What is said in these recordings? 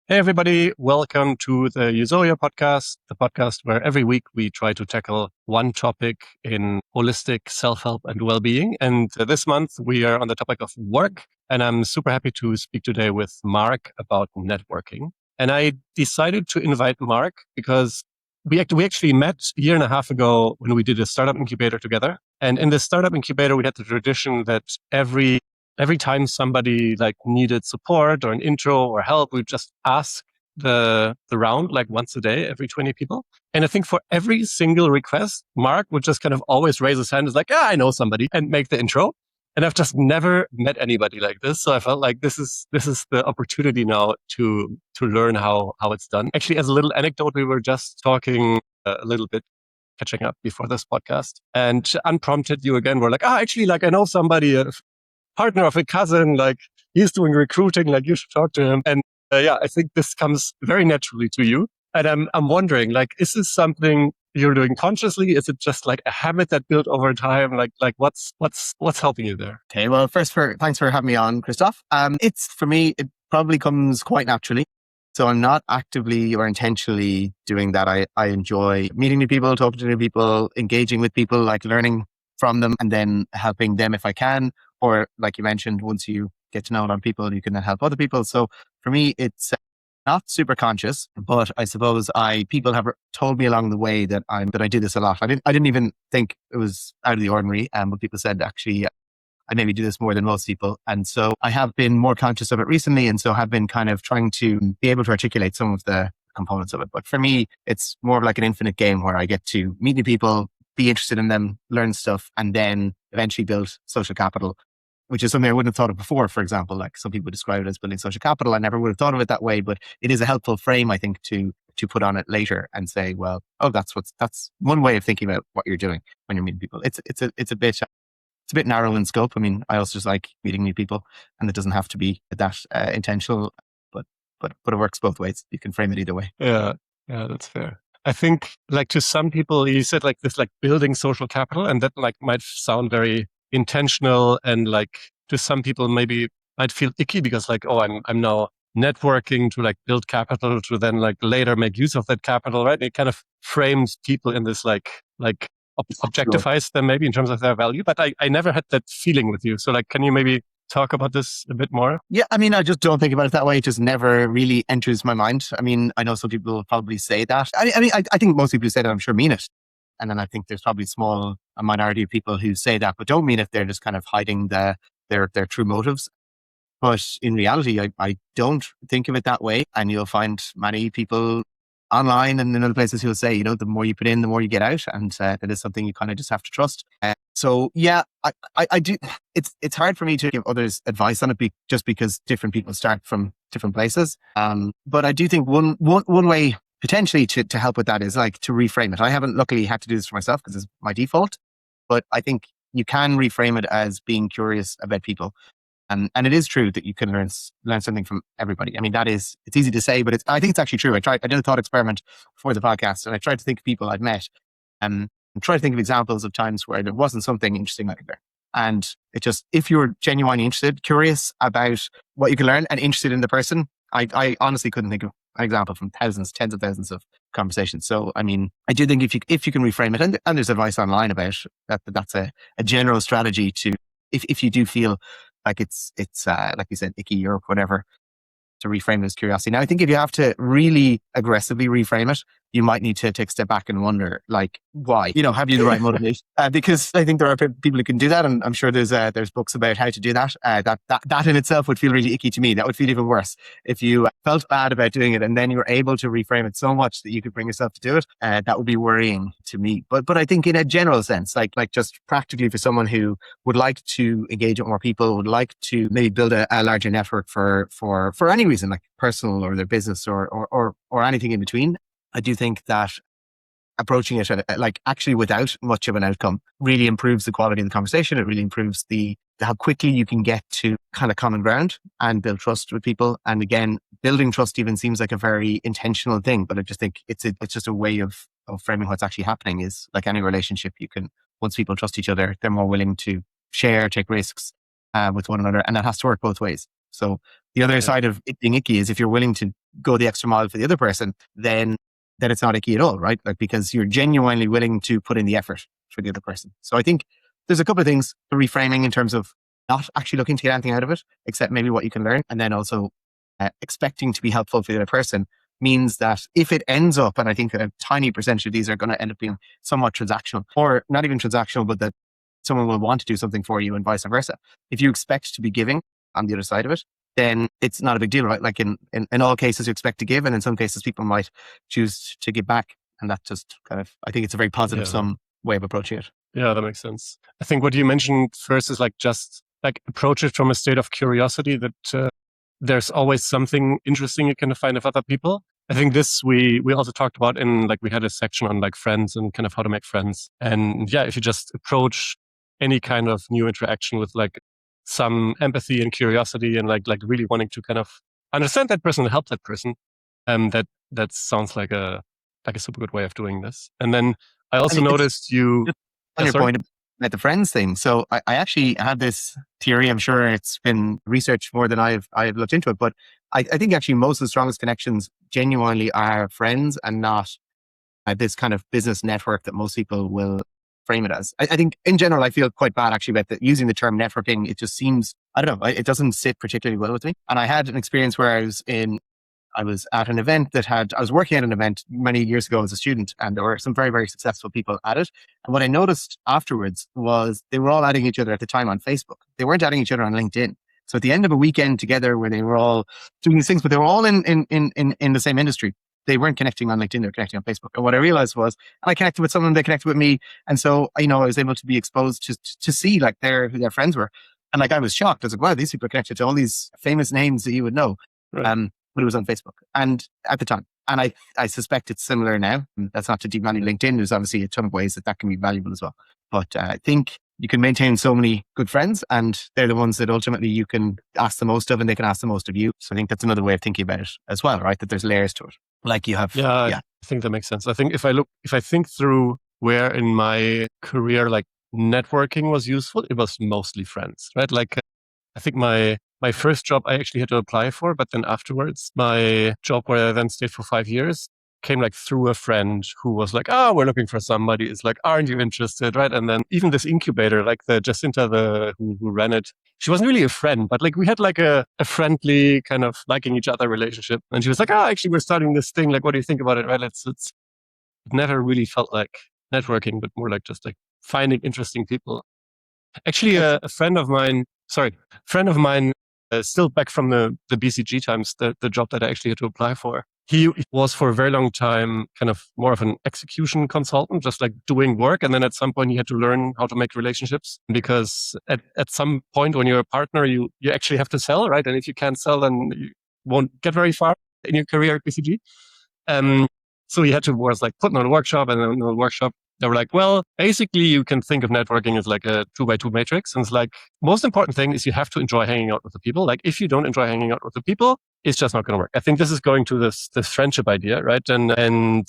Hey, everybody. Welcome to the Euzoia podcast, the podcast where every week we try to tackle one topic in holistic self-help and well-being. And this month we are on the topic of work. And I'm super happy to speak today with Mark about networking. And I decided to invite Mark because we actually met a year and a half ago when we did a startup incubator together. And in the startup incubator, we had the tradition that every time somebody like needed support or an intro or help, we just ask the round like once a day, every 20 people. And I think for every single request, Mark would just kind of always raise his hand, is like, I know somebody, and make the intro. And I've just never met anybody like this. So I felt like this is the opportunity now to learn how it's done. Actually, as a little anecdote, we were just talking a little bit, catching up before this podcast, and unprompted, you again were like, actually, like I know somebody, partner of a cousin, like he's doing recruiting, like you should talk to him. And I think this comes very naturally to you. And I'm wondering, like, is this something you're doing consciously? Is it just like a habit that built over time? Like what's helping you there? Okay, well, thanks for having me on, Christoph. It's for me, it probably comes quite naturally. So I'm not actively or intentionally doing that. I enjoy meeting new people, talking to new people, engaging with people, like learning from them and then helping them if I can. Or like you mentioned, once you get to know a lot of people, you can then help other people. So for me, it's not super conscious, but I suppose people have told me along the way that I do this a lot. I didn't even think it was out of the ordinary. But people said actually I maybe do this more than most people. And so I have been more conscious of it recently. And so have been kind of trying to be able to articulate some of the components of it. But for me, it's more of like an infinite game where I get to meet new people, be interested in them, learn stuff, and then eventually build social capital, which is something I wouldn't have thought of before. For example, like some people describe it as building social capital. I never would have thought of it that way, but it is a helpful frame, I think, to put on it later and say, well, that's one way of thinking about what you're doing when you're meeting people. It's a bit narrow in scope. I mean, I also just like meeting new people, and it doesn't have to be that intentional, but it works both ways. You can frame it either way. Yeah, that's fair. I think like to some people, you said like this, like building social capital, and that like might sound very intentional, and like to some people maybe might feel icky because like, I'm now networking to like build capital to then like later make use of that capital, right? It kind of frames people in this like objectifies them maybe in terms of their value. But I never had that feeling with you. So like, can you maybe talk about this a bit more? Yeah, I mean, I just don't think about it that way. It just never really enters my mind. I mean, I know some people probably say that. I think most people who say that, I'm sure, mean it. And then I think there's probably a minority of people who say that, but don't mean it. They're just kind of hiding their true motives. But in reality, I don't think of it that way. And you'll find many people online and in other places who will say, the more you put in, the more you get out. And that is something you kind of just have to trust. So yeah, I do. It's hard for me to give others advice on it just because different people start from different places. But I do think one way potentially to help with that is like to reframe it. I haven't luckily had to do this for myself because it's my default, but I think you can reframe it as being curious about people. And it is true that you can learn something from everybody. I mean, it's easy to say, but I think it's actually true. I did a thought experiment for the podcast, and I tried to think of people I'd met, and try to think of examples of times where there wasn't something interesting out there. And if you're genuinely interested, curious about what you can learn and interested in the person, I honestly couldn't think of an example from tens of thousands of conversations. So, I mean, I do think if you can reframe it, and there's advice online about that's a general strategy to, if you do feel like it's like you said, icky or whatever, to reframe it as curiosity. Now, I think if you have to really aggressively reframe it, you might need to take a step back and wonder, like, why? Have you the right motivation? Because I think there are people who can do that, and I'm sure there's books about how to do that. That in itself would feel really icky to me. That would feel even worse if you felt bad about doing it, and then you were able to reframe it so much that you could bring yourself to do it. That would be worrying to me. But I think in a general sense, like just practically for someone who would like to engage with more people, would like to maybe build a larger network for any reason, like personal or their business or anything in between. I do think that approaching it like actually without much of an outcome really improves the quality of the conversation. It really improves how quickly you can get to kind of common ground and build trust with people. And again, building trust even seems like a very intentional thing, but I just think it's just a way of framing what's actually happening. Is like any relationship, once people trust each other, they're more willing to share, take risks with one another, and that has to work both ways. So the other side of it being icky is if you're willing to go the extra mile for the other person, then it's not icky at all, right? Like, because you're genuinely willing to put in the effort for the other person. So I think there's a couple of things for reframing in terms of not actually looking to get anything out of it, except maybe what you can learn. And then also expecting to be helpful for the other person means that if it ends up, and I think a tiny percentage of these are going to end up being somewhat transactional, or not even transactional, but that someone will want to do something for you and vice versa. If you expect to be giving on the other side of it, then it's not a big deal, right? Like in all cases, you expect to give, and in some cases, people might choose to give back. And that just kind of, I think it's a very positive sum way of approaching it. Yeah, that makes sense. I think what you mentioned first is like just like approach it from a state of curiosity that there's always something interesting you can find of other people. I think this we also talked about in like we had a section on like friends and kind of how to make friends. And yeah, if you just approach any kind of new interaction with like some empathy and curiosity and like really wanting to kind of understand that person and help that person, that sounds like a super good way of doing this. And then I also noticed you on your point about the friends thing. So I actually had this theory. I'm sure it's been researched more than I've looked into it, but I think actually most of the strongest connections genuinely are friends and not this kind of business network that most people will frame it as. I think in general, I feel quite bad actually about using the term networking. It just seems, I don't know, it doesn't sit particularly well with me. And I had an experience where I was at an event I was working at an event many years ago as a student, and there were some very, very successful people at it. And what I noticed afterwards was they were all adding each other at the time on Facebook. They weren't adding each other on LinkedIn. So at the end of a weekend together where they were all doing these things, but they were all in the same industry. They weren't connecting on LinkedIn, they were connecting on Facebook. And what I realized was, and I connected with some of them, they connected with me. And so, I was able to be exposed to see like who their friends were. And like, I was shocked. I was like, wow, these people are connected to all these famous names that you would know. Right. But it was on Facebook and at the time. And I suspect it's similar now. That's not to devalue LinkedIn. There's obviously a ton of ways that can be valuable as well. But I think you can maintain so many good friends, and they're the ones that ultimately you can ask the most of, and they can ask the most of you. So I think that's another way of thinking about it as well, right? That there's layers to it. Like you have. Yeah. I think that makes sense. I think if I think through where in my career, like networking was useful, it was mostly friends, right? Like I think my first job I actually had to apply for, but then afterwards, my job where I then stayed for 5 years came like through a friend who was like, oh, we're looking for somebody. It's like, aren't you interested? Right. And then even this incubator, like the Jacinta, who ran it, she wasn't really a friend, but like we had like a friendly kind of liking each other relationship. And she was like, oh, actually, we're starting this thing. Like, what do you think about it? Right. It never really felt like networking, but more like just like finding interesting people. Actually, a friend of mine, still back from the BCG times, the job that I actually had to apply for. He was for a very long time kind of more of an execution consultant, just like doing work. And then at some point he had to learn how to make relationships, because at some point when you're a partner, you actually have to sell, right? And if you can't sell, then you won't get very far in your career at BCG. So he had to was like putting on a workshop, and then in the workshop, they were like, well, basically you can think of networking as like a 2x2 matrix. And it's like, most important thing is you have to enjoy hanging out with the people. Like if you don't enjoy hanging out with the people, it's just not going to work. I think this is going to this friendship idea, right? And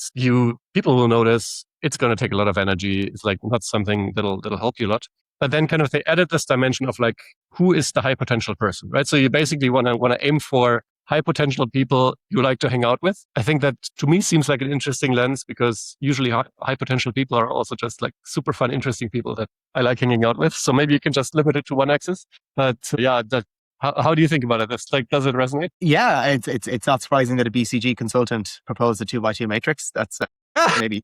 people will notice it's going to take a lot of energy. It's like not something that'll help you a lot. But then kind of they added this dimension of like, who is the high potential person, right? So you basically want to aim for high potential people you like to hang out with. I think that to me seems like an interesting lens, because usually high potential people are also just like super fun, interesting people that I like hanging out with. So maybe you can just limit it to one axis. But yeah, how do you think about it? It's like, does it resonate? Yeah, it's not surprising that a BCG consultant proposed a 2x2 matrix. That's maybe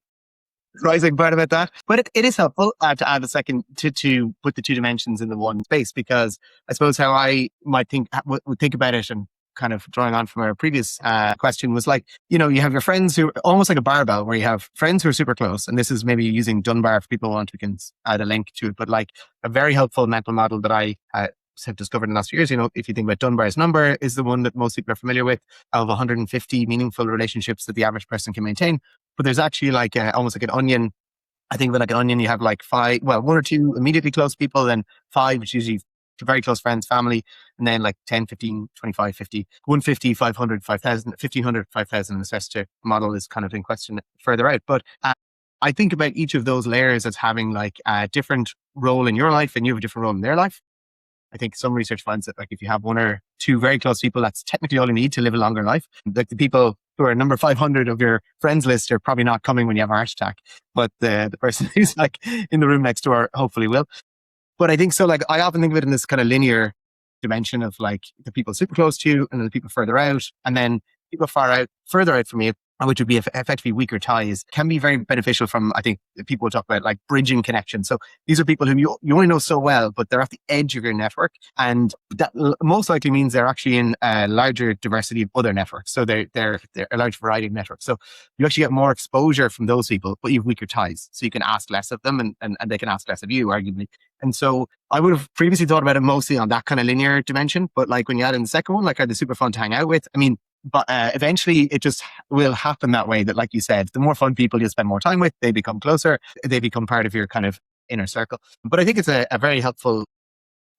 surprising part about that. But it is helpful to add a second to put the two dimensions in the one space, because I suppose how I might would think about it, and kind of drawing on from our previous question, was like, you have your friends who almost like a barbell, where you have friends who are super close. And this is maybe using Dunbar, if people want, we can add a link to it. But like a very helpful mental model that I have discovered in the last few years, if you think about Dunbar's number, is the one that most people are familiar with, of 150 meaningful relationships that the average person can maintain. But there's actually like almost like an onion. I think with like an onion, you have like one or two immediately close people, then 5, which is usually very close friends, family, and then like 10, 15, 25, 50, 150, 500, 5,000, 1,500, 5,000, and the Sester model is kind of in question further out. But I think about each of those layers as having like a different role in your life, and you have a different role in their life. I think some research finds that like if you have one or two very close people, that's technically all you need to live a longer life. Like the people who are number 500 of your friends list are probably not coming when you have a heart attack, but the person who's like in the room next door hopefully will. But I think so, like, I often think of it in this kind of linear dimension of like the people super close to you and then the people further out. And then people further out from you, which would be effectively weaker ties, can be very beneficial from, I think people talk about like bridging connections. So these are people whom you only know so well, but they're at the edge of your network. And that most likely means they're actually in a larger diversity of other networks. So they're a large variety of networks. So you actually get more exposure from those people, but you have weaker ties. So you can ask less of them and they can ask less of you, arguably. And so I would have previously thought about it mostly on that kind of linear dimension. But like when you add in the second one, like are they super fun to hang out with? I mean, but eventually it just will happen that way, that like you said, the more fun people you spend more time with, they become closer, they become part of your kind of inner circle. But I think it's a very helpful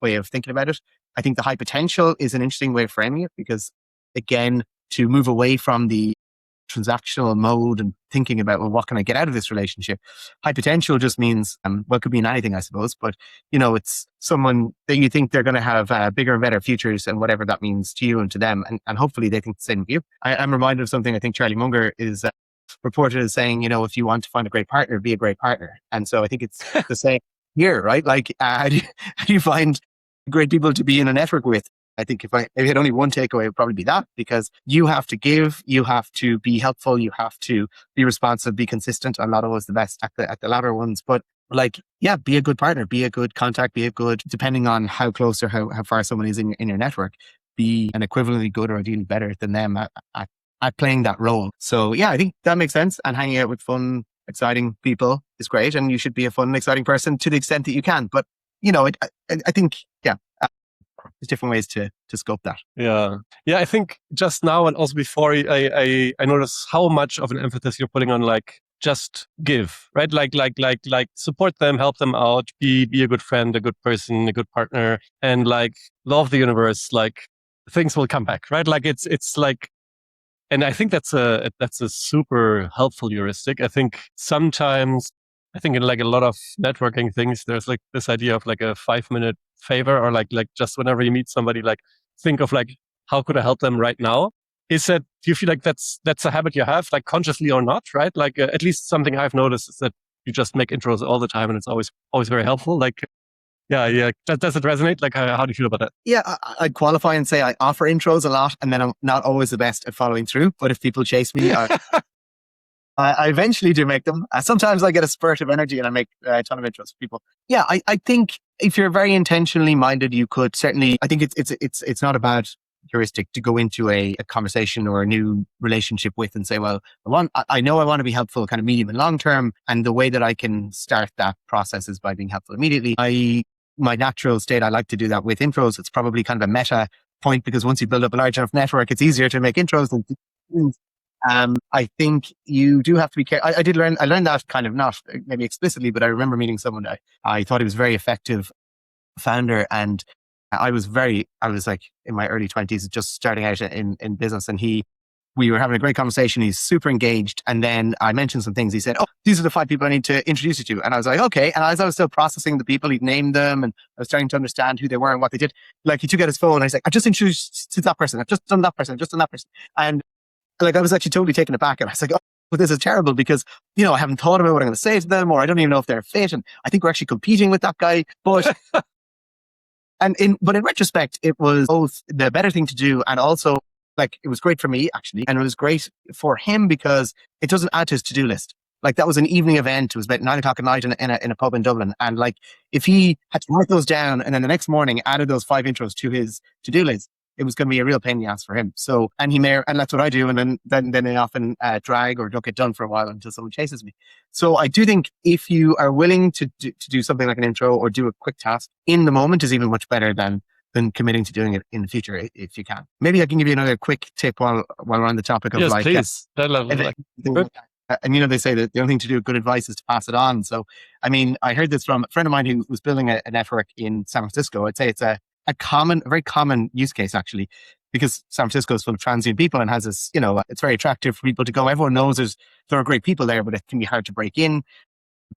way of thinking about it. I think the high potential is an interesting way of framing it because, again, to move away from the transactional mode and thinking about, well, what can I get out of this relationship? High potential just means, well, it could mean anything, I suppose, but it's someone that you think they're going to have bigger and better futures and whatever that means to you and to them. And hopefully they think the same of you. I'm reminded of something I think Charlie Munger is reported as saying, if you want to find a great partner, be a great partner. And so I think it's the same here, right? Like, how do you find great people to be in a network with? I think if I had only one takeaway, it would probably be that, because you have to give, you have to be helpful, you have to be responsive, be consistent. I'm not always the best at the latter ones, but like, yeah, be a good partner, be a good contact, be a good, depending on how close or how far someone is in your network, be an equivalently good or ideally better than them at playing that role. So yeah, I think that makes sense. And hanging out with fun, exciting people is great. And you should be a fun, exciting person to the extent that you can. But, I think, yeah. There's different ways to scope that. Yeah. I think just now and also before, I notice how much of an emphasis you're putting on like just give, right? Like support them, help them out, be a good friend, a good person, a good partner, and like love the universe. Like things will come back, right? Like it's like, and I think that's a super helpful heuristic. I think sometimes, I think in like a lot of networking things, there's like this idea of like a 5-minute favor, or like just whenever you meet somebody, like think of like, how could I help them right now? Do you feel like that's a habit you have, like consciously or not, right? Like at least something I've noticed is that you just make intros all the time and it's always very helpful. Like, yeah. Does it resonate? Like, how do you feel about that? Yeah, I'd qualify and say I offer intros a lot and then I'm not always the best at following through. But if people chase me, I eventually do make them. Sometimes I get a spurt of energy and I make a ton of intros for people. Yeah, I think if you're very intentionally minded, you could certainly, I think it's not a bad heuristic to go into a conversation or a new relationship with and say, well, I know I want to be helpful kind of medium and long term. And the way that I can start that process is by being helpful immediately. My natural state, I like to do that with intros. It's probably kind of a meta point because once you build up a large enough network, it's easier to make intros than I think you do have to be careful. I learned that kind of not maybe explicitly, but I remember meeting someone I thought he was very effective founder. And I was like in my early 20s, just starting out in business. And we were having a great conversation. He's super engaged. And then I mentioned some things. He said, "Oh, these are the 5 people I need to introduce you to." And I was like, okay. And as I was still processing the people, he'd named them and I was starting to understand who they were and what they did. Like he took out his phone and he's like, "I just introduced to that person. I've just done that person. I've just done that person." And like, I was actually totally taken aback. And I was like, "Oh, but this is terrible because, I haven't thought about what I'm going to say to them, or I don't even know if they're a fit. And I think we're actually competing with that guy." But, but in retrospect, it was both the better thing to do. And also like, it was great for me actually. And it was great for him because it doesn't add to his to-do list. Like that was an evening event. It was about 9:00 at night in a pub in Dublin. And like, if he had to write those down and then the next morning added those 5 intros to his to-do list, it was going to be a real pain in the ass for him. So, and that's what I do. And then they often drag or don't get done for a while until someone chases me. So I do think if you are willing to do something like an intro or do a quick task in the moment is even much better than committing to doing it in the future if you can. Maybe I can give you another quick tip while we're on the topic of yes, like, please. And they say that the only thing to do with good advice is to pass it on. So, I mean, I heard this from a friend of mine who was building a network in San Francisco. I'd say it's a very common use case actually, because San Francisco is full of transient people and has this, it's very attractive for people to go. Everyone knows there are great people there, but it can be hard to break in.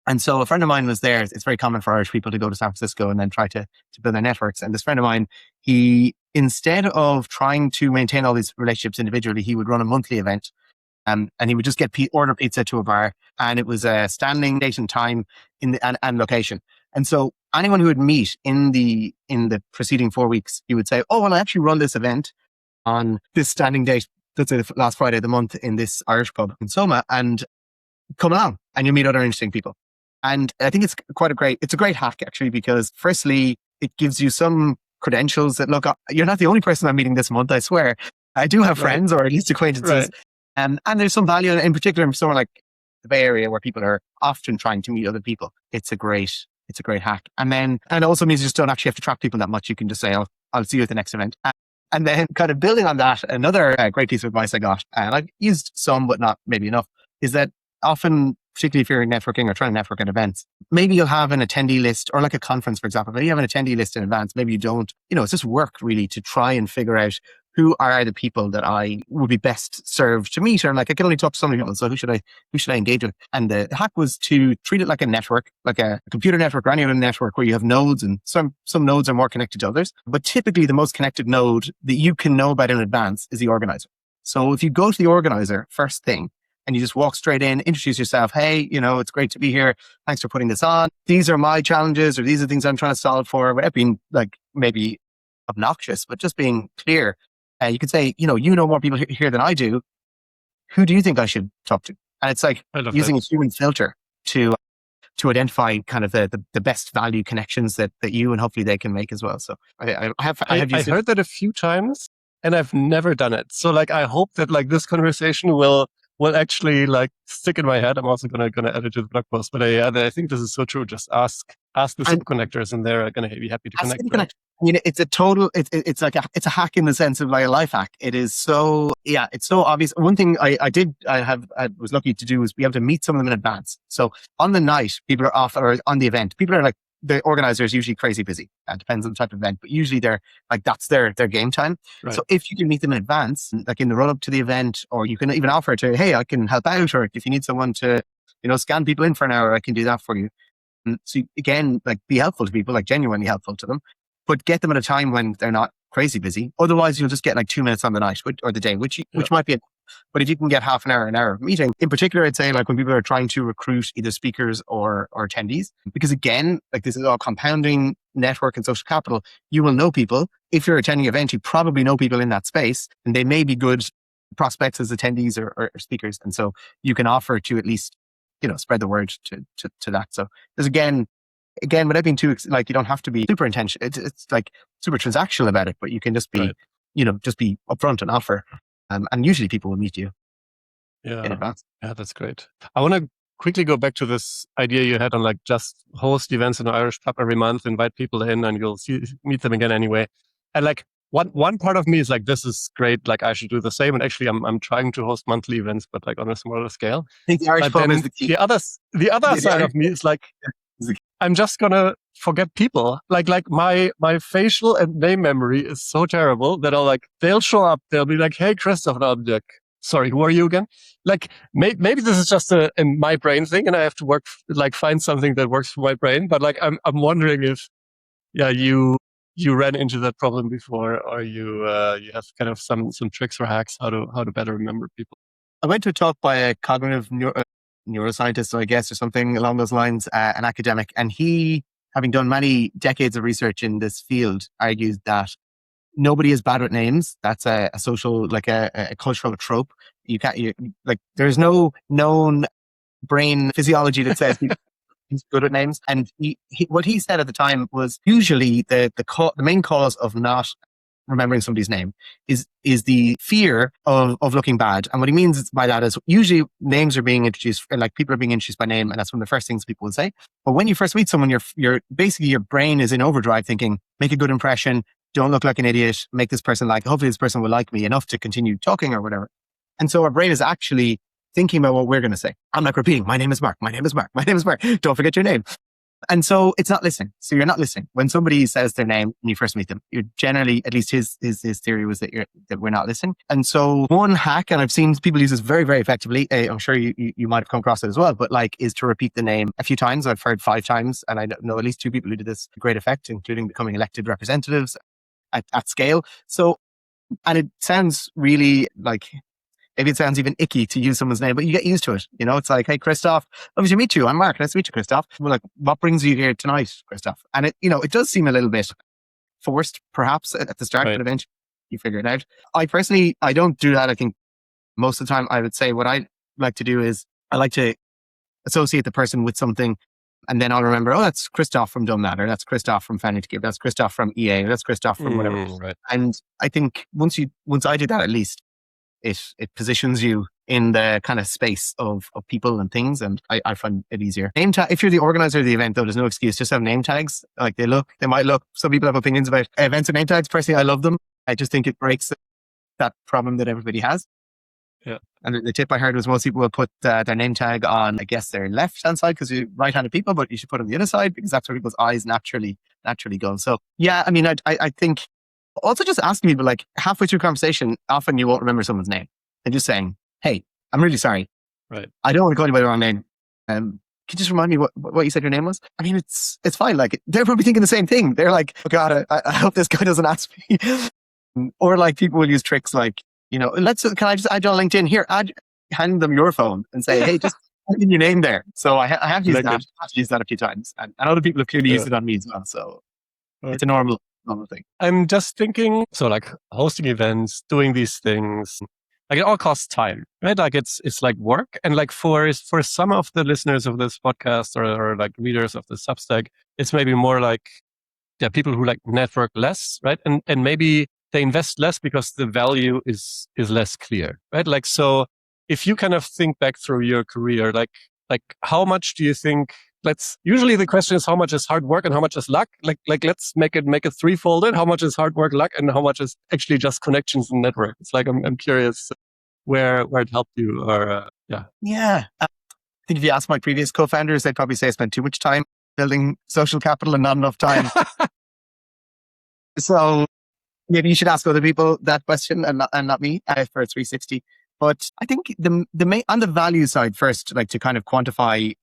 And so a friend of mine was there. It's very common for Irish people to go to San Francisco and then try to build their networks. And this friend of mine, he, instead of trying to maintain all these relationships individually, he would run a monthly event. And he would just order pizza to a bar, and it was a standing date and time and location. And so anyone who would meet in the preceding 4 weeks, he would say, "Oh, well, I actually run this event on this standing date. Let's say the last Friday of the month in this Irish pub in Soma, and come along, and you'll meet other interesting people." And I think it's a great hack actually, because firstly, it gives you some credentials that look, you're not the only person I'm meeting this month. I swear, I do have friends or at least acquaintances. Right. And there's some value in particular somewhere like the Bay Area where people are often trying to meet other people. It's a great hack. And it also means you just don't actually have to track people that much. You can just say, I'll see you at the next event. And then kind of building on that, another great piece of advice I got, and I've used some, but not maybe enough, is that often, particularly if you're networking or trying to network at events, maybe you'll have an attendee list, or like a conference, for example, maybe you have an attendee list in advance, maybe you don't. It's just work really to try and figure out who are the people that I would be best served to meet, or like I can only talk to so many people, so who should I engage with? And the hack was to treat it like a network, like a computer network or any other network where you have nodes, and some nodes are more connected to others. But typically the most connected node that you can know about in advance is the organizer. So if you go to the organizer first thing and you just walk straight in, introduce yourself, "Hey, it's great to be here. Thanks for putting this on. These are my challenges, or these are things I'm trying to solve for," without being like maybe obnoxious, but just being clear. You could say, you know more people here than I do. Who do you think I should talk to? And it's like using a human filter to identify kind of the best value connections that you and hopefully they can make as well. So I heard that a few times, and I've never done it. So like, I hope that like this conversation will actually like stick in my head. I'm also gonna add it to the blog post. But I think this is so true. Just ask the super connectors, and they're gonna be happy to connect. Right? It's a total. It's like it's a hack in the sense of like a life hack. It is so it's so obvious. One thing I was lucky to do was be able to meet some of them in advance. So on the night, people are off, or on the event, people are like, the organizer is usually crazy busy. It depends on the type of event, but usually they're like, that's their game time. Right. So if you can meet them in advance, like in the run up to the event, or you can even offer to, "Hey, I can help out," or if you need someone to, scan people in for an hour, I can do that for you. And so again, like, be helpful to people, like genuinely helpful to them, but get them at a time when they're not crazy busy. Otherwise, you'll just get like 2 minutes on the night or the day, which might be it. But if you can get half an hour of meeting, in particular, I'd say like when people are trying to recruit either speakers or attendees, because again, like this is all compounding network and social capital. You will know people. If you're attending an event, you probably know people in that space, and they may be good prospects as attendees or speakers. And so you can offer to at least, spread the word to that. So there's again, without being too, like, you don't have to be super intentional. It's like super transactional about it, but you can just be, just be upfront and offer. And usually people will meet you in advance. Yeah, that's great. I want to quickly go back to this idea you had on like just host events in an Irish pub every month, invite people in, and you'll meet them again anyway. And like one part of me is like, this is great. Like I should do the same. And actually I'm trying to host monthly events, but like on a smaller scale. I think the Irish pub is the key. The other side of me is like, I'm just gonna forget people. Like my facial and name memory is so terrible that they'll show up. They'll be like, "Hey, Christoph," and I'll be like, "Sorry, who are you again?" Like maybe this is just a my brain thing, and I have to find something that works for my brain. But like I'm wondering if you ran into that problem before, or you have kind of some tricks or hacks how to better remember people. I went to a talk by a cognitive neuroscientist, I guess, or something along those lines, an academic, and he, having done many decades of research in this field, argues that nobody is bad with names. That's a social, like a cultural trope. There's no known brain physiology that says he's good at names. And what he said at the time was usually the main cause of not remembering somebody's name is the fear of looking bad. And what he means by that is usually names are being introduced, like people are being introduced by name, and that's one of the first things people will say. But when you first meet someone, you're basically, your brain is in overdrive thinking, make a good impression, don't look like an idiot, make this person hopefully this person will like me enough to continue talking or whatever. And so our brain is actually thinking about what we're going to say. I'm like repeating, "My name is Mark, my name is Mark, my name is Mark. Don't forget your name." And so it's not listening. So you're not listening. When somebody says their name and you first meet them, you're generally, at least his theory was that we're not listening. And so one hack, and I've seen people use this very, very effectively. I'm sure you might have come across it as well, but like is to repeat the name a few times. I've heard 5 times, and I know at least 2 people who did this to great effect, including becoming elected representatives at scale. So, and it sounds really like, maybe it sounds even icky to use someone's name, but you get used to it. You know, it's like, hey, Christoph, lovely to meet you. I'm Mark. Nice to meet you, Christoph. We're like, what brings you here tonight, Christoph? And it does seem a little bit forced, perhaps at the start, Right. but eventually you figure it out. I personally, I don't do that. I think most of the time I would say what I like to do is I like to associate the person with something, and then I'll remember, oh, that's Christoph from Dunbar, or that's Christoph from Fanny to Give, that's Christoph from EA, or that's Christoph from whatever. Right. And I think once I do that, at least it positions you in the kind of space of people and things, and I find it easier. Name tag. If you're the organizer of the event, though, there's no excuse. Just have name tags. Like they might look. Some people have opinions about events with name tags. Personally, I love them. I just think it breaks that problem that everybody has. Yeah. And the tip I heard was most people will put their name tag on, I guess, their left-hand side because you're right-handed people, but you should put it on the other side because that's where people's eyes naturally go. So yeah, I mean, I think also just asking people, like halfway through conversation, often you won't remember someone's name, and just saying, hey, I'm really sorry. Right. I don't want to call you by the wrong name. Can you just remind me what you said your name was? I mean, it's fine. Like they're probably thinking the same thing. They're like, oh God, I hope this guy doesn't ask me. Or like people will use tricks like, can I just add you on LinkedIn? Here, hand them your phone and say, hey, just put in your name there. So I have used that. I've used that a few times, and other people have clearly used it on me as well. So it's a normal thing. I'm just thinking, so like hosting events, doing these things, like it all costs time, right? Like it's like work. And like for some of the listeners of this podcast or like readers of the Substack, it's maybe more like, people who like network less, right? And maybe they invest less because the value is less clear, right? Like, so if you kind of think back through your career, like how much do you think, usually the question is how much is hard work and how much is luck? Like let's make it threefolded. How much is hard work, luck, and how much is actually just connections and network? It's like, I'm curious where it helped you, or Yeah. I think if you ask my previous co-founders, they'd probably say I spent too much time building social capital and not enough time. So maybe you should ask other people that question and not me for 360. But I think the main, on the value side first, like to kind of quantify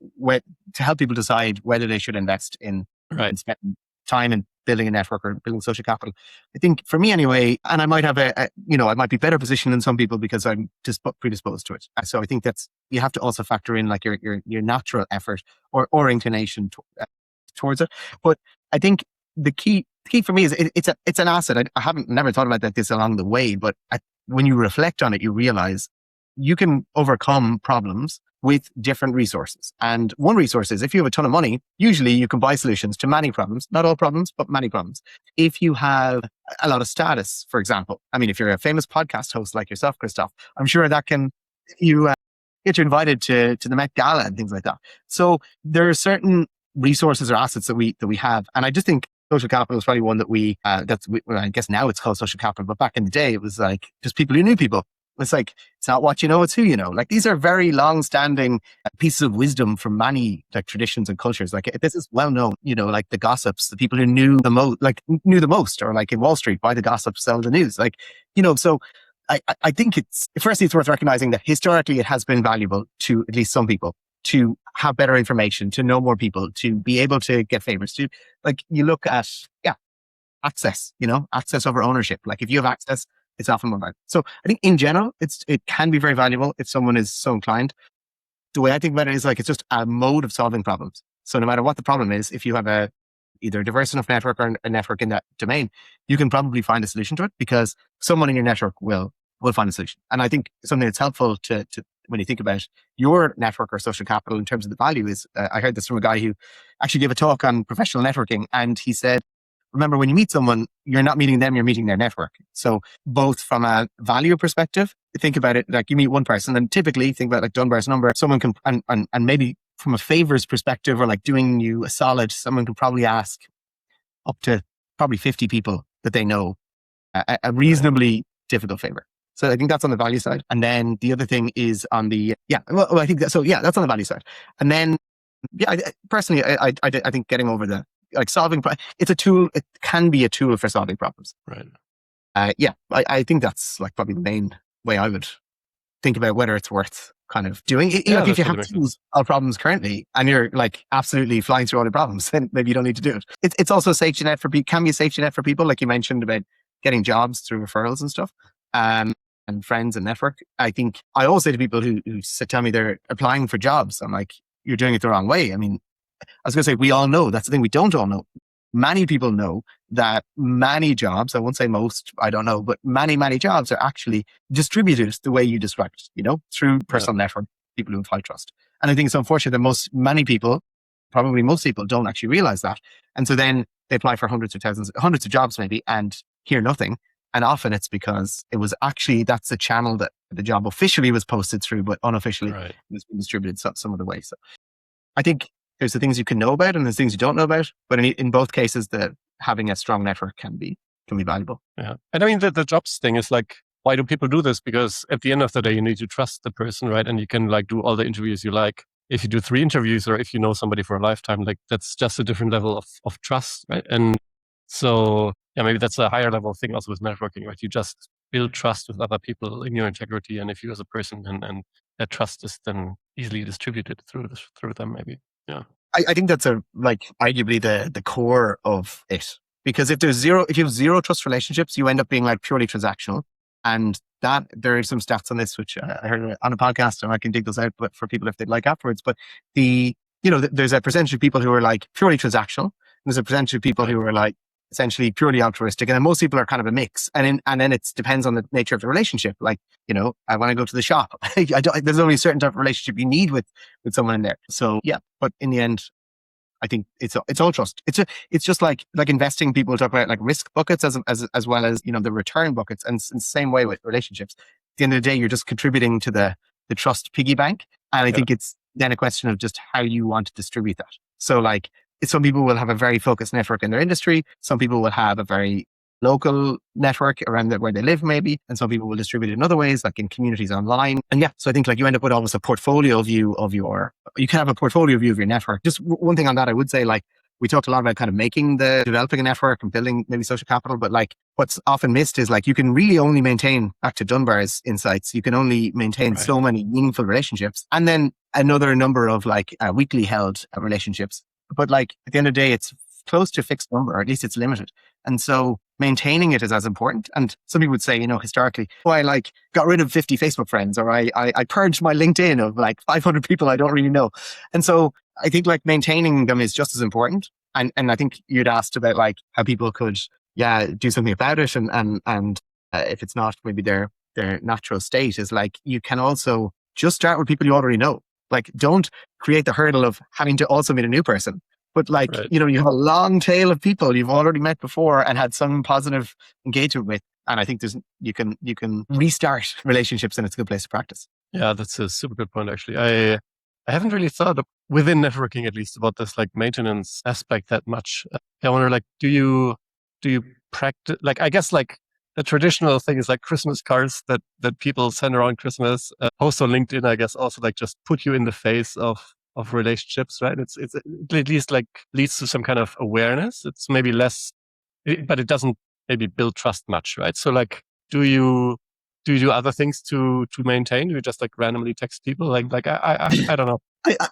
to help people decide whether they should invest in spending time in building a network or building social capital. I think for me anyway, and I might have I might be better positioned than some people because I'm just predisposed to it. So I think you have to also factor in like your natural effort or inclination towards it. But I think the key for me is it's an asset. I haven't never thought about this along the way, but when you reflect on it, you realize you can overcome problems with different resources. And one resource is if you have a ton of money, usually you can buy solutions to many problems, not all problems, but many problems. If you have a lot of status, for example, I mean, if you're a famous podcast host like yourself, Christoph, I'm sure that get you invited to the Met Gala and things like that. So there are certain resources or assets that we have. And I just think social capital is probably one that I guess now it's called social capital, but back in the day, it was like just people who knew people. It's like, it's not what you know, it's who you know. Like these are very long-standing pieces of wisdom from many like traditions and cultures. Like this is well known, like the gossips, the people who knew the most, or like in Wall Street, why the gossips sell the news. Like, so I think firstly, it's worth recognizing that historically it has been valuable to at least some people to have better information, to know more people, to be able to get favors, to like, you look at, access, access over ownership. Like if you have access, it's often more valuable. So I think in general, it can be very valuable if someone is so inclined. The way I think about it is like, it's just a mode of solving problems. So no matter what the problem is, if you have either a diverse enough network or a network in that domain, you can probably find a solution to it because someone in your network will find a solution. And I think something that's helpful to when you think about your network or social capital in terms of the value is, I heard this from a guy who actually gave a talk on professional networking. And he said, remember, when you meet someone, you're not meeting them, you're meeting their network. So both from a value perspective, think about it like you meet one person, and typically think about like Dunbar's number, someone can, and maybe from a favors perspective or like doing you a solid, someone can probably ask up to probably 50 people that they know a reasonably difficult favor. So I think that's on the value side. And then the other thing is on the, I think that's on the value side. And then Yeah, personally, I think getting over like solving, it's a tool. It can be a tool for solving problems. Right. Yeah, I think that's like probably the main way I would think about whether it's worth kind of doing. Yeah, Like if that you totally have makes tools sense. of problems currently and you're like absolutely flying through all the problems, then maybe you don't need to do it. It's also a safety net for people, can be a safety net for people, like you mentioned about getting jobs through referrals and stuff. And friends and network. I think I always say to people who tell me they're applying for jobs, I'm like, you're doing it the wrong way. I mean, I was going to say, we all know. That's the thing. We don't all know. Many people know that many jobs, I won't say most, I don't know, but many jobs are actually distributed the way you described, through Yeah. personal network, people who have high trust. And I think it's unfortunate that many people, probably most people, don't actually realize that. And so then they apply for hundreds of jobs maybe, and hear nothing. And often it's because it was actually, that's the channel that the job officially was posted through, but unofficially Right. it was being distributed some other way. So I think there's the things you can know about and there's things you don't know about. But in both cases, having a strong network can be valuable. Yeah. And I mean, the jobs thing is like, why do people do this? Because at the end of the day, you need to trust the person, right? And you can like do all the interviews you like. If you do 3 interviews or if you know somebody for a lifetime, like that's just a different level of trust, right? And so, yeah, maybe that's a higher level thing also with networking, right? You just build trust with other people in your integrity. And if you as a person and that trust is then easily distributed through them, maybe. Yeah. I think that's arguably the core of it. Because if you have zero trust relationships, you end up being like purely transactional. And that there are some stats on this, which I heard on a podcast, and I can dig those out, but for people if they'd like afterwards. But there's a percentage of people who are like purely transactional. And there's a percentage of people Right. who are like essentially purely altruistic. And then most people are kind of a mix. And then it depends on the nature of the relationship. Like, I want to go to the shop. There's only a certain type of relationship you need with someone in there. So yeah, but in the end, I think it's all trust. It's just like investing. People talk about like risk buckets as well as the return buckets, and it's the same way with relationships. At the end of the day, you're just contributing to the trust piggy bank, and I think it's then a question of just how you want to distribute that. So like, some people will have a very focused network in their industry. Some people will have a very local network around where they live maybe, and some people will distribute it in other ways, like in communities online. And yeah, so I think like you end up with almost a portfolio view of you can have a portfolio view of your network. Just one thing on that, I would say, like, we talked a lot about kind of developing a network and building maybe social capital, but like what's often missed is like you can really only maintain, back to Dunbar's insights, you can only maintain so many meaningful relationships, and then another number of like weakly held relationships. But like at the end of the day, it's close to a fixed number, or at least it's limited. And so maintaining it is as important. And some people would say, historically, I like got rid of 50 Facebook friends, or I purged my LinkedIn of like 500 people I don't really know. And so I think like maintaining them is just as important. And I think you'd asked about like how people could, do something about it. And if it's not maybe their natural state, is like, you can also just start with people you already know. Like, don't create the hurdle of having to also meet a new person. But like, you have a long tail of people you've already met before and had some positive engagement with. And I think you can restart relationships, and it's a good place to practice. Yeah, that's a super good point, actually. I haven't really thought within networking, at least, about this like maintenance aspect that much. I wonder, like, do you practice, like, I guess like the traditional thing is like Christmas cards that people send around Christmas, post on LinkedIn, I guess, also like just put you in the face of relationships, right? It's at least like leads to some kind of awareness. It's maybe less, but it doesn't maybe build trust much, right? So like, do you do other things to maintain? Do you just like randomly text people? Like I don't know.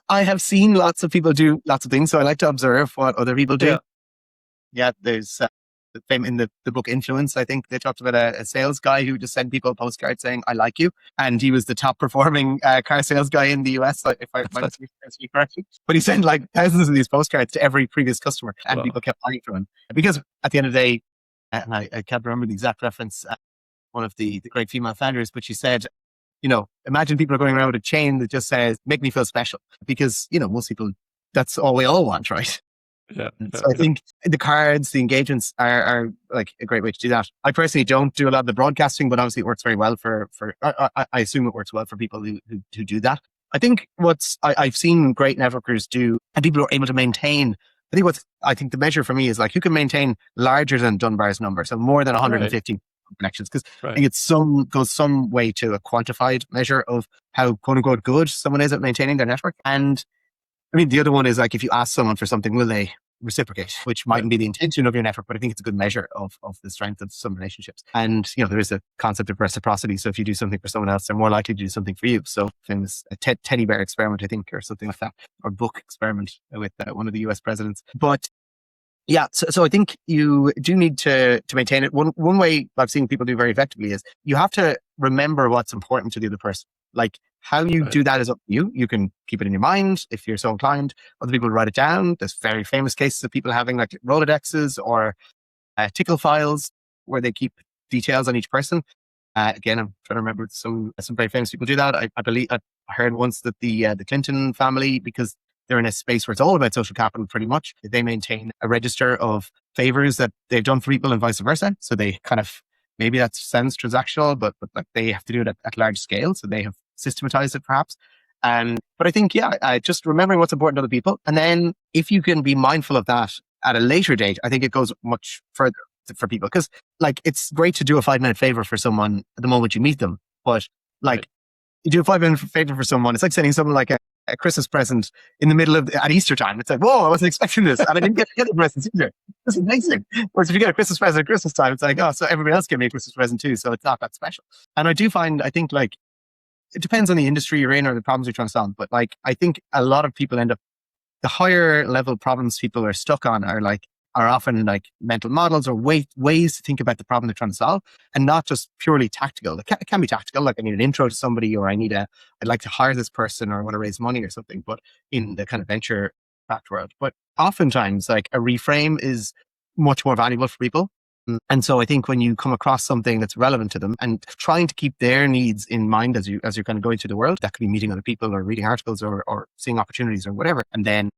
I have seen lots of people do lots of things, so I like to observe what other people do. Yeah, there's in the book Influence, I think they talked about a sales guy who just sent people a postcard saying, "I like you." And he was the top performing car sales guy in the US, if I remember correctly. But he sent like thousands of these postcards to every previous customer, and people kept buying from him. Because at the end of the day, and I can't remember the exact reference, one of the great female founders, but she said, imagine people are going around with a chain that just says, "Make me feel special." Because, most people, that's all we all want, right? So I think the cards, the engagements are like a great way to do that. I personally don't do a lot of the broadcasting, but obviously it works very well for I assume it works well for people who do that. I think I've seen great networkers do, and people who are able to maintain. I think the measure for me is like, who can maintain larger than Dunbar's number, so more than 150 connections, because I think goes some way to a quantified measure of how quote unquote good someone is at maintaining their network. And I mean, the other one is like, if you ask someone for something, will they reciprocate? Which mightn't be the intention of your network, but I think it's a good measure of the strength of some relationships. And, there is a concept of reciprocity. So if you do something for someone else, they're more likely to do something for you. So famous teddy bear experiment, I think, or something like that, or book experiment with one of the US presidents. But yeah, so I think you do need to maintain it. One way I've seen people do very effectively is you have to remember what's important to the other person. Like, how you do that is up to you. You can keep it in your mind if you're so inclined. Other people write it down. There's very famous cases of people having like Rolodexes or tickle files where they keep details on each person. Again, I'm trying to remember some very famous people do that. I believe I heard once that the Clinton family, because they're in a space where it's all about social capital pretty much, they maintain a register of favors that they've done for people and vice versa. So they kind of, maybe that sounds transactional, but like they have to do it at large scale. So they have systematized it perhaps. But I think, just remembering what's important to other people. And then if you can be mindful of that at a later date, I think it goes much further for people. Because like, it's great to do a 5-minute favor for someone at the moment you meet them. But like, you do a 5-minute favor for someone, it's like sending someone like a Christmas present in the middle of at Easter time. It's like, whoa, I wasn't expecting this, and I didn't get the presents either. This is amazing. Whereas if you get a Christmas present at Christmas time, it's like, oh, so everybody else gave me a Christmas present too, so it's not that special. And I do find, I think, like, it depends on the industry you're in or the problems you're trying to solve, but like, I think a lot of people end up, the higher level problems people are stuck on are often like mental models or ways to think about the problem they're trying to solve, and not just purely tactical. It can be tactical, like I need an intro to somebody, or I'd like to hire this person, or I want to raise money or something, but in the kind of venture backed world. But oftentimes like a reframe is much more valuable for people. And so I think when you come across something that's relevant to them and trying to keep their needs in mind as you're kind of going through the world, that could be meeting other people or reading articles or seeing opportunities or whatever. And then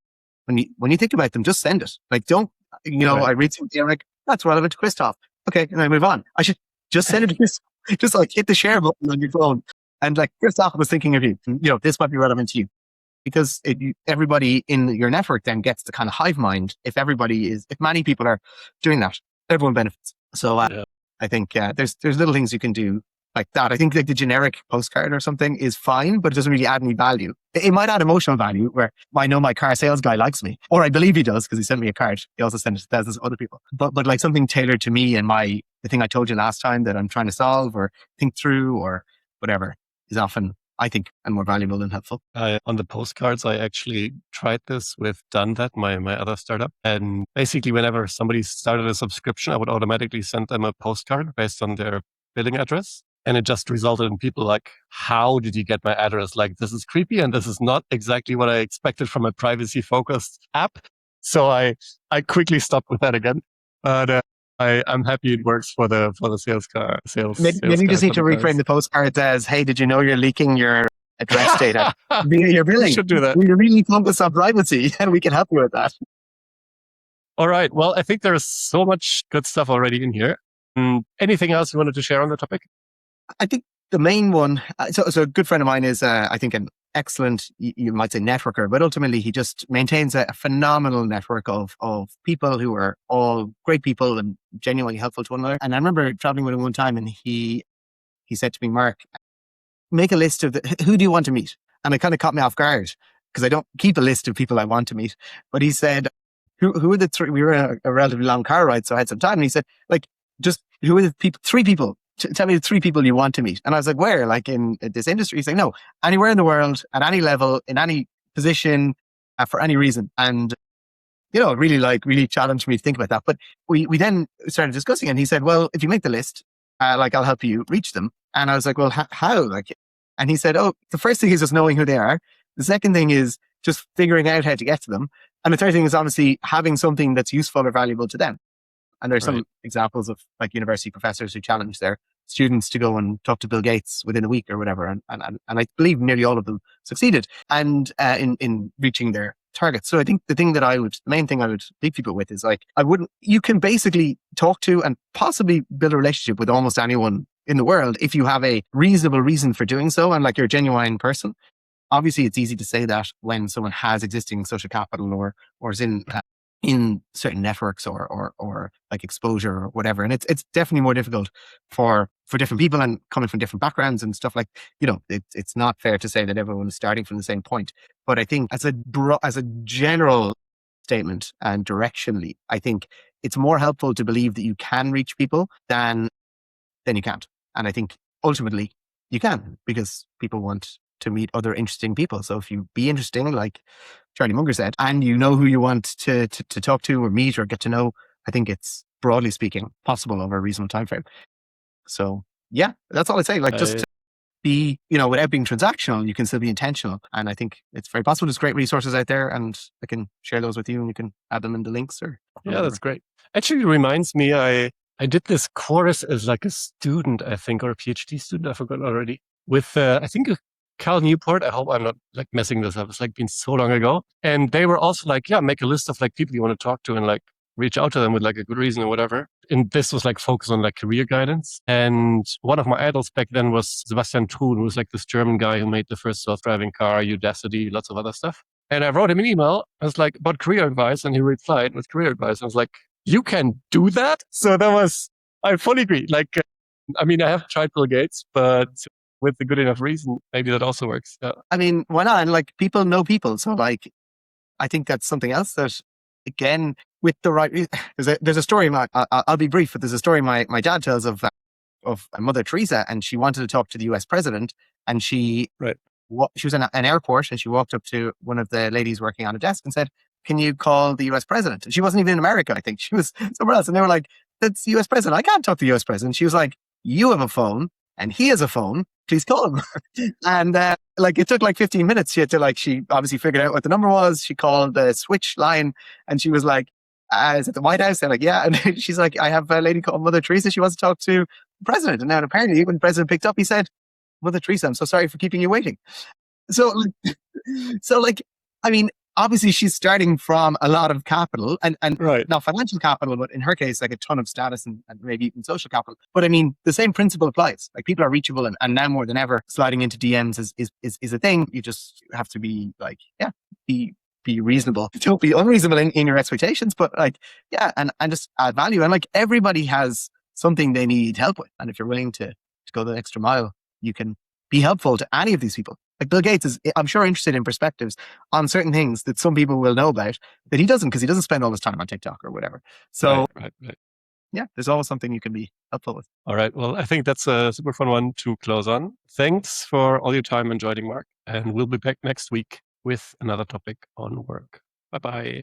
when you think about them, just send it. Like, don't, I read something, I'm like, that's relevant to Christoph. Okay. And I move on. I should just send it to Christoph. Just like hit the share button on your phone. And like, Christoph was thinking of you. This might be relevant to you. Because everybody in your network then gets the kind of hive mind. If many people are doing that, everyone benefits. So I think there's little things you can do like that. I think like the generic postcard or something is fine, but it doesn't really add any value. It might add emotional value where I know my car sales guy likes me, or I believe he does because he sent me a card. He also sent it to thousands of other people. But like something tailored to me and the thing I told you last time that I'm trying to solve or think through or whatever is often, I think, and more valuable than helpful. On the postcards, I actually tried this with Dunbar, my other startup. And basically, whenever somebody started a subscription, I would automatically send them a postcard based on their billing address. And it just resulted in people like, how did you get my address? Like, this is creepy. And this is not exactly what I expected from a privacy focused app. So I quickly stopped with that again. But I'm happy it works for the sales car. Maybe you just need to reframe the postcards as, hey, did you know you're leaking your address data via your billing? We should do that. We're really focused on privacy and we can help you with that. All right. Well, I think there's so much good stuff already in here. Anything else you wanted to share on the topic? I think the main one, so a good friend of mine is, I think, an excellent, you might say networker, but ultimately he just maintains a phenomenal network of people who are all great people and genuinely helpful to one another. And I remember traveling with him one time and he said to me, Mark, make a list of who do you want to meet? And it kind of caught me off guard because I don't keep a list of people I want to meet. But he said, who are the three? We were in a relatively long car ride, so I had some time. And he said, like, just who are the people? 3 people. Tell me the 3 people you want to meet. And I was like, where? Like in this industry? He's like, no, anywhere in the world, at any level, in any position, for any reason. And, it really challenged me to think about that. But we then started discussing it. And he said, well, if you make the list, I'll help you reach them. And I was like, well, how? And he said, oh, the first thing is just knowing who they are. The second thing is just figuring out how to get to them. And the third thing is obviously having something that's useful or valuable to them. And there's some examples of like university professors who challenge their students to go and talk to Bill Gates within a week or whatever. And I believe nearly all of them succeeded and in reaching their targets. So I think the main thing I would leave people with is like, you can basically talk to and possibly build a relationship with almost anyone in the world if you have a reasonable reason for doing so and like you're a genuine person. Obviously, it's easy to say that when someone has existing social capital or is in in certain networks or like exposure or whatever. And it's definitely more difficult for different people and coming from different backgrounds and stuff. Like, it's not fair to say that everyone is starting from the same point. But I think as a general statement and directionally, I think it's more helpful to believe that you can reach people than you can't. And I think ultimately you can, because people want to meet other interesting people. So if you be interesting, like Charlie Munger said, and you know who you want to talk to or meet or get to know, I think it's, broadly speaking, possible over a reasonable time frame. So yeah, that's all I'd say. Like, just be, without being transactional, you can still be intentional. And I think it's very possible. There's great resources out there, and I can share those with you, and you can add them in the links or Yeah, whatever. that's great. Actually, reminds me, I did this course as like a student, I think, or a PhD student, I forgot already, with, I think, Cal Newport. I hope I'm not like messing this up. It's like been so long ago. And they were also like, yeah, make a list of like people you want to talk to and like reach out to them with like a good reason or whatever. And this was like focused on like career guidance. And one of my idols back then was Sebastian Thrun, who was like this German guy who made the first self-driving car, Udacity, lots of other stuff. And I wrote him an email. I was like, about career advice. And he replied with career advice. I was like, you can do that? So I fully agree. Like, I mean, I have tried Bill Gates, but with a good enough reason, maybe that also works. Yeah. I mean, why not? And like, people know people. So like, I think that's something else that, again, with the right, there's a story, I'll be brief, but there's a story my dad tells of Mother Teresa, and she wanted to talk to the US president, and she was in an airport, and she walked up to one of the ladies working on a desk and said, "Can you call the US president?" And she wasn't even in America, I think. She was somewhere else. And they were like, "That's the US president. I can't talk to the US president." She was like, "You have a phone and he has a phone. Please call him." And like, it took like 15 minutes. She obviously figured out what the number was. She called the switch line, and she was like, "Is it the White House?" They're like, "Yeah." And she's like, "I have a lady called Mother Teresa. She wants to talk to the president." And now apparently when the president picked up, he said, "Mother Teresa, I'm so sorry for keeping you waiting." So, like, I mean, obviously she's starting from a lot of capital, and not financial capital, but in her case, like a ton of status and maybe even social capital. But I mean, the same principle applies. Like, people are reachable, and now more than ever, sliding into DMs is a thing. You just have to be like, be reasonable. Don't be unreasonable in your expectations, but like, and just add value. And like, everybody has something they need help with. And if you're willing to go the extra mile, you can be helpful to any of these people. Like, Bill Gates is, I'm sure, interested in perspectives on certain things that some people will know about that he doesn't, because he doesn't spend all his time on TikTok or whatever. So right. yeah, there's always something you can be helpful with. All right. Well, I think that's a super fun one to close on. Thanks for all your time and joining, Mark. And we'll be back next week with another topic on work. Bye-bye.